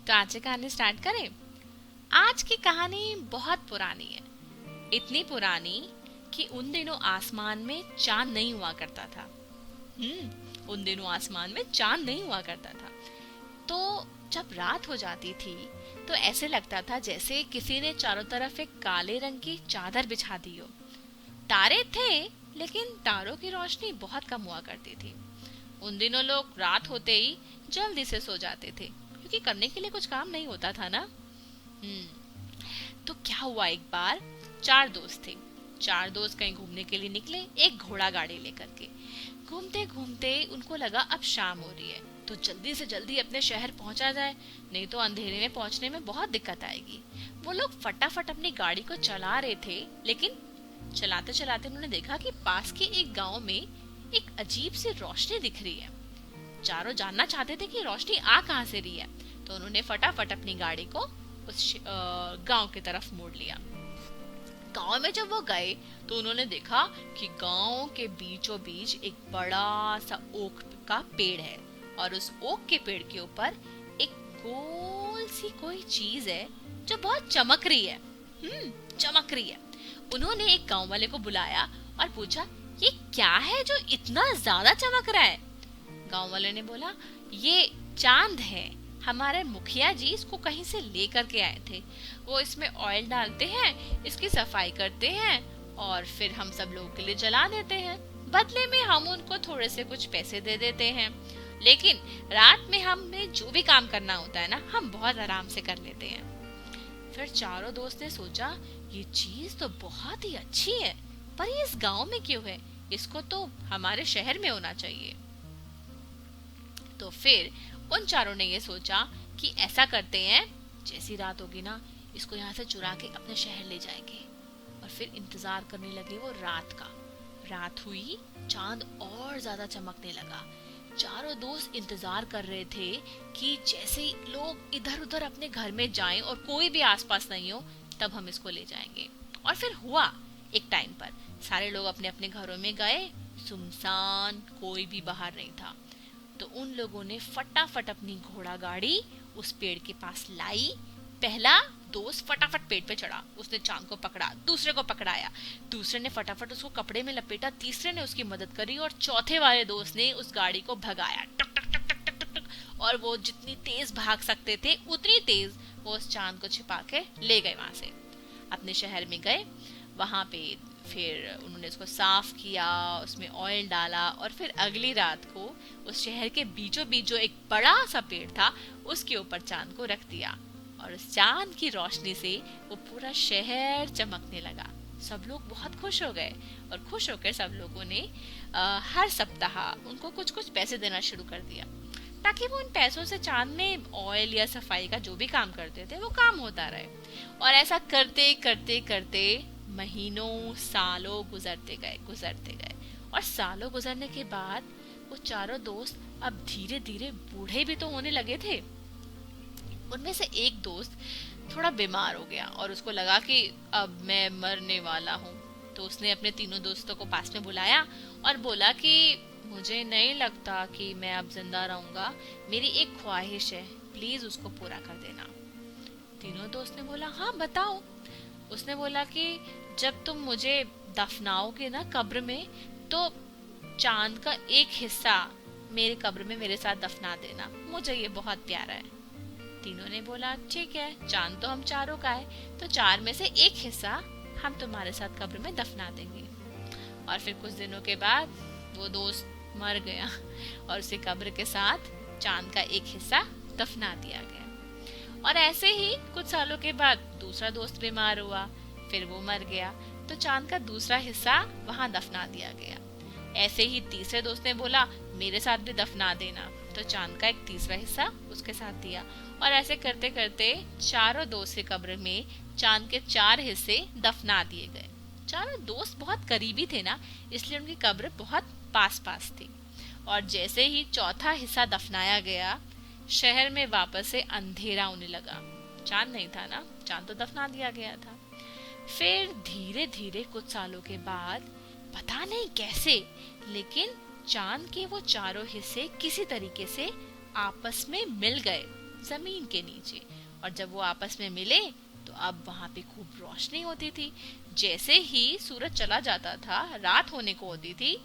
तो आज से कहानी स्टार्ट करें। आज की कहानी बहुत पुरानी है, इतनी पुरानी कि उन दिनों आसमान में चांद नहीं हुआ करता था। उन दिनों आसमान में चांद नहीं हुआ करता था। तो जब रात हो जाती थी तो ऐसे लगता था जैसे किसी ने चारों तरफ एक काले रंग की चादर बिछा दी हो। तारे थे, लेकिन तारों की रोशनी बहुत कम हुआ करती थी। उन दिनों लोग रात होते ही जल्दी से सो जाते थे, क्योंकि करने के लिए कुछ काम नहीं होता था ना। हम्म तो क्या हुआ, एक बार चार दोस्त थे। चार दोस्त कहीं घूमने के लिए निकले, एक घोड़ा गाड़ी लेकर के। घूमते घूमते उनको लगा अब शाम हो रही है, तो जल्दी से जल्दी अपने शहर पहुंचा जाए, नहीं तो अंधेरे में पहुंचने में बहुत दिक्कत आएगी। वो लोग फटाफट अपनी गाड़ी को चला रहे थे, लेकिन चलाते चलाते उन्होंने देखा कि पास के एक गांव में एक अजीब सी रोशनी दिख रही है। चारों जानना चाहते थे कि रोशनी आ कहां से रही है, तो उन्होंने फटाफट अपनी गाड़ी को उस गांव की तरफ मोड़ लिया। गांव में जब वो गए तो उन्होंने देखा कि गांव के बीचों बीच एक बड़ा सा ओक का पेड़ है, और उस ओक के पेड़ के ऊपर एक गोल सी कोई चीज है जो बहुत चमक रही है। चमक रही है। उन्होंने एक गांव वाले को बुलाया और पूछा, ये क्या है जो इतना ज्यादा चमक रहा है? गांव वाले ने बोला, ये चांद है। हमारे मुखिया जी इसको कहीं से लेकर के आए थे। वो इसमें ऑयल डालते हैं, इसकी सफाई करते हैं और फिर हम सब लोगों के लिए जला देते हैं। बदले में हम उनको थोड़े से कुछ पैसे दे देते हैं, लेकिन रात में हमें जो भी काम करना होता है ना, हम बहुत आराम से कर लेते हैं। फिर चारों दोस्त ने सोचा, ये चीज तो बहुत ही अच्छी है, पर ये इस गांव में क्यों है? इसको तो हमारे शहर में होना चाहिए। तो फिर उन चारों ने ये सोचा कि ऐसा करते हैं, जैसी रात होगी ना, इसको यहाँ से चुरा के अपने शहर ले जाएंगे। और फिर इंतजार करने लगे वो रात का। रात हुई, चांद और ज्यादा चमकने लगा। चारों दोस्त इंतजार कर रहे थे कि जैसे ही लोग इधर उधर अपने घर में जाएं और कोई भी आसपास नहीं हो, तब हम इसको ले जाएंगे। और फिर हुआ, एक टाइम पर सारे लोग अपने अपने घरों में गए, सुनसान, कोई भी बाहर नहीं था। तो उन लोगों ने फटाफट अपनी घोड़ा गाड़ी उस पेड़ के पास लाई। पहला दोस्त फटाफट पेड़ पे चढ़ा, उसने चांद को पकड़ा, दूसरे को पकड़ाया, दूसरे ने फटाफट उसको कपड़े में लपेटा, तीसरे ने उसकी मदद करी और चौथे वाले दोस्त ने उस गाड़ी को भगाया, टक टक टक टक टक टक। और वो जितनी तेज भाग सकते थे उतनी तेज वो उस चांद को छिपा के ले गए। वहां से अपने शहर में गए। वहां पे फिर उन्होंने उसको साफ किया, उसमें ऑयल डाला, और फिर अगली रात को उस शहर के बीचों बीच जो एक बड़ा सा पेड़ था, उसके ऊपर चांद को रख दिया। और उस चांद की रोशनी से वो पूरा शहर चमकने लगा। सब लोग बहुत खुश हो गए, और खुश होकर सब लोगों ने हर सप्ताह उनको कुछ कुछ पैसे देना शुरू कर दिया, ताकि वो इन पैसों से चांद में ऑयल या सफाई का जो भी काम करते थे वो काम होता रहे। और ऐसा करते करते करते महीनों सालों गुजरते गए। और सालों गुजरने के बाद वो चारों दोस्त अब धीरे धीरे बूढ़े भी तो होने लगे थे। उनमें से एक दोस्त थोड़ा बीमार हो गया और उसको लगा कि अब मैं मरने वाला हूँ। तो उसने अपने तीनों दोस्तों को पास में बुलाया और बोला कि मुझे नहीं लगता कि मैं अब जिंदा रहूंगा, मेरी एक ख्वाहिश है, प्लीज उसको पूरा कर देना। तीनों दोस्त ने बोला, हाँ बताओ। उसने बोला कि जब तुम मुझे दफनाओगे ना कब्र में, तो चांद का एक हिस्सा मेरे कब्र में मेरे साथ दफना देना, मुझे ये बहुत प्यारा है। तीनों ने बोला, ठीक है, चांद तो हम चारों का है, तो चार में से एक हिस्सा हम तुम्हारे साथ कब्र में दफना देंगे। और फिर कुछ दिनों के बाद वो दोस्त मर गया और उसे कब्र के साथ चांद का एक हिस्सा दफना दिया गया। और ऐसे ही कुछ सालों के बाद दूसरा दोस्त बीमार हुआ, फिर वो मर गया, तो चांद का दूसरा हिस्सा वहां दफना दिया गया। ऐसे ही तीसरे दोस्त ने बोला, मेरे साथ भी दफना देना, तो चांद का एक तीसरा हिस्सा उसके साथ दिया। और ऐसे करते करते चारों दोस्त की कब्र में चांद के चार हिस्से दफना दिए गए। चारों दोस्त बहुत करीबी थे ना, इसलिए उनकी कब्र बहुत पास पास थी। और जैसे ही चौथा हिस्सा दफनाया गया, शहर में वापस से अंधेरा होने लगा। चांद नहीं था ना, चांद तो दफना दिया गया था। फिर धीरे धीरे कुछ सालों के बाद, पता नहीं कैसे, लेकिन चांद के वो चारों हिस्से किसी तरीके से आपस में मिल गए। जमीन के नीचे। और जब वो आपस में मिले तो अब वहां पे खूब रोशनी होती थी। जैसे ही सूरज चला जाता था, रात होने को होती थी,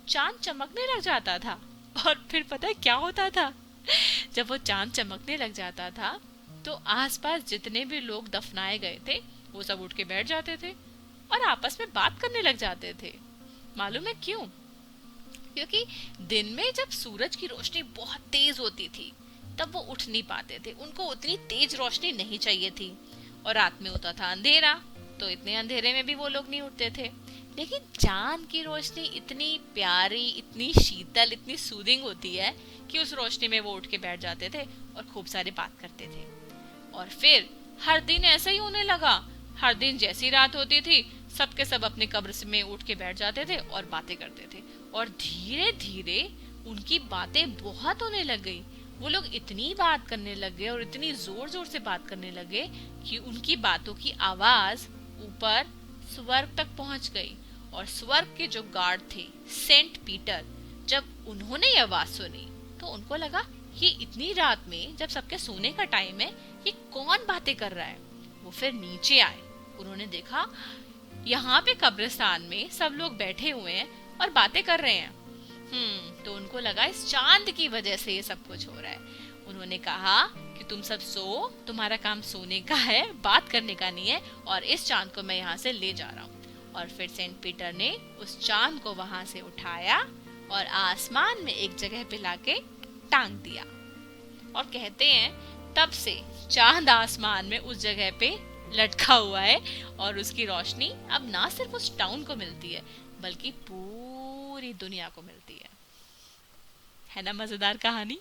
चांद चमकने लग जाता था। और फिर पता है क्या होता था? जब वो चांद चमकने लग जाता था तो आसपास जितने भी लोग दफनाए गए थे वो सब उठ के बैठ जाते थे और आपस में बात करने लग जाते थे। मालूम है क्यों? क्योंकि दिन में जब सूरज की रोशनी बहुत तेज होती थी तब वो उठ नहीं पाते थे, उनको उतनी तेज रोशनी नहीं चाहिए थी। और रात में होता था अंधेरा, तो इतने अंधेरे में भी वो लोग नहीं उठते थे। लेकिन चांद की रोशनी इतनी प्यारी, इतनी शीतल, इतनी सूदिंग होती है कि उस रोशनी में वो उठ के बैठ जाते थे और खूब सारी बात करते थे। और फिर हर दिन ऐसा ही होने लगा। हर दिन जैसी रात होती थी सबके सब अपने कब्र में उठ के बैठ जाते थे और बातें करते थे। और धीरे धीरे उनकी बातें बहुत होने लग गई। वो लोग इतनी बात करने लग गए और इतनी जोर जोर से बात करने लगे कि उनकी बातों की आवाज ऊपर स्वर्ग तक पहुंच गई। और स्वर्ग के जो गार्ड थे, सेंट पीटर, जब उन्होंने ये आवाज सुनी तो उनको लगा ये इतनी रात में जब सबके सोने का टाइम है, ये कौन बातें कर रहा है। वो फिर नीचे आए। उन्होंने देखा यहाँ पे कब्रिस्तान में सब लोग बैठे हुए हैं और बातें कर रहे हैं। तो उनको लगा इस चांद की वजह से ये सब कुछ हो रहा है। उन्होंने कहा कि तुम सब सो, तुम्हारा काम सोने का है, बात करने का नहीं है, और इस चांद को मैं यहाँ से ले जा रहा हूँ। और फिर सेंट पीटर ने उस चांद को वहां से उठाया और आसमान में एक जगह पे लाके टांग दिया। और कहते हैं तब से चांद आसमान में उस जगह पे लटका हुआ है और उसकी रोशनी अब ना सिर्फ उस टाउन को मिलती है बल्कि पूरी दुनिया को मिलती है ना? मजेदार कहानी।